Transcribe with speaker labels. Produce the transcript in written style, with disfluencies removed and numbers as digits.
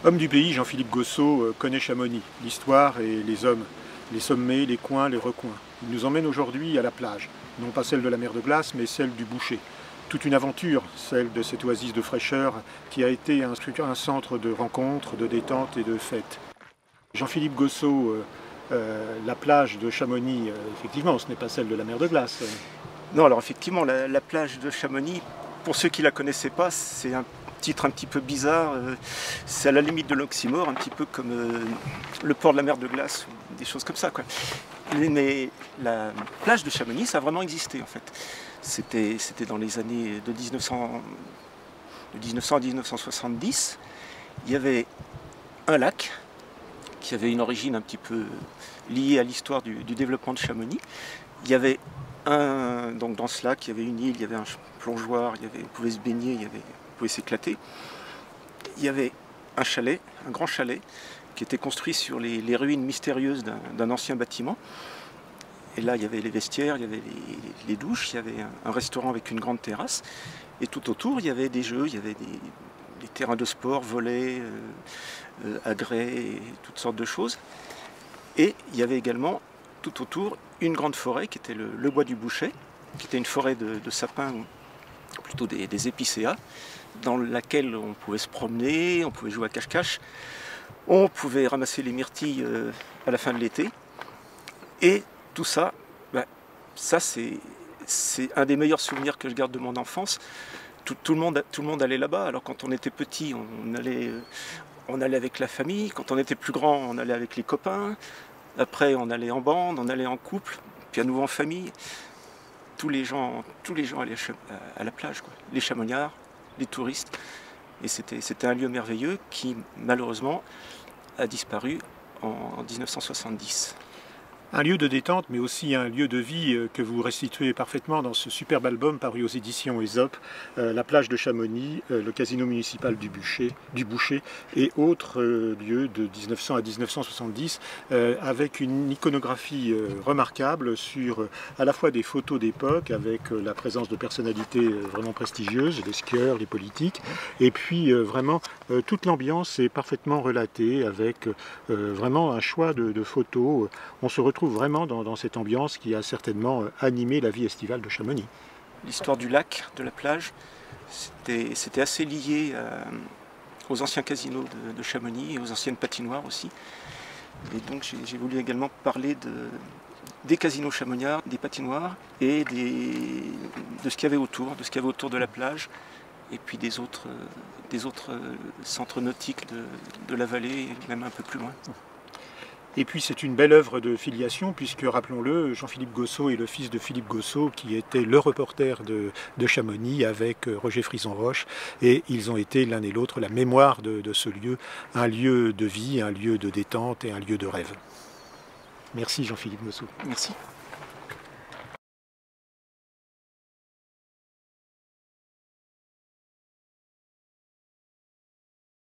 Speaker 1: Homme du pays, Jean-Philippe Gossot connaît Chamonix, l'histoire et les hommes, les sommets, les coins, les recoins. Il nous emmène aujourd'hui à la plage, non pas celle de la mer de glace, mais celle du Boucher. Toute une aventure, celle de cette oasis de fraîcheur qui a été un centre de rencontres, de détente et de fêtes. Jean-Philippe Gossot, la plage de Chamonix, effectivement, ce n'est pas celle de la mer de glace.
Speaker 2: Non, alors effectivement, la plage de Chamonix, pour ceux qui ne la connaissaient pas, c'est un titre un petit peu bizarre. C'est à la limite de l'oxymore, un petit peu comme le port de la mer de glace, ou des choses comme ça, quoi. Mais la plage de Chamonix, ça a vraiment existé, en fait. C'était dans les années de 1900 à 1970. Il y avait un lac qui avait une origine un petit peu liée à l'histoire du développement de Chamonix. Il y avait donc dans ce lac, il y avait une île, il y avait un plongeoir, on pouvait se baigner, on pouvait s'éclater. Il y avait un chalet, un grand chalet, qui était construit sur les ruines mystérieuses d'un ancien bâtiment. Et là, il y avait les vestiaires, il y avait les douches, il y avait un restaurant avec une grande terrasse. Et tout autour, il y avait des jeux, il y avait des terrains de sport, volets, agrès, et toutes sortes de choses. Et il y avait également tout autour une grande forêt qui était le bois du Boucher, qui était une forêt de sapins, ou plutôt des épicéas, dans laquelle on pouvait se promener, on pouvait jouer à cache-cache, on pouvait ramasser les myrtilles à la fin de l'été. Et tout ça, ça c'est un des meilleurs souvenirs que je garde de mon enfance. Tout le monde allait là-bas. Alors quand on était petit, on allait avec la famille. Quand on était plus grand, on allait avec les copains. Après, on allait en bande, on allait en couple, puis à nouveau en famille. Tous les gens allaient à la plage, quoi. Les chamonniards, les touristes. Et c'était un lieu merveilleux qui, malheureusement, a disparu en 1970.
Speaker 1: Un lieu de détente, mais aussi un lieu de vie que vous restituez parfaitement dans ce superbe album paru aux éditions Aesop, la plage de Chamonix, le casino municipal du Boucher et autres lieux de 1900 à 1970, avec une iconographie remarquable sur à la fois des photos d'époque, avec la présence de personnalités vraiment prestigieuses, les skieurs, les politiques, et puis vraiment toute l'ambiance est parfaitement relatée, avec vraiment un choix de photos. On se retrouve vraiment dans cette ambiance qui a certainement animé la vie estivale de Chamonix.
Speaker 2: L'histoire du lac, de la plage, c'était assez lié aux anciens casinos de Chamonix et aux anciennes patinoires aussi. Et donc j'ai voulu également parler des casinos chamonniards, des patinoires et de ce qu'il y avait autour de la plage, et puis des autres centres nautiques de la vallée, et même un peu plus loin.
Speaker 1: Et puis c'est une belle œuvre de filiation, puisque, rappelons-le, Jean-Philippe Gossot est le fils de Philippe Gossot, qui était le reporter de Chamonix avec Roger Frison-Roche, et ils ont été l'un et l'autre la mémoire de ce lieu, un lieu de vie, un lieu de détente et un lieu de rêve. Merci Jean-Philippe Gossot.
Speaker 2: Merci.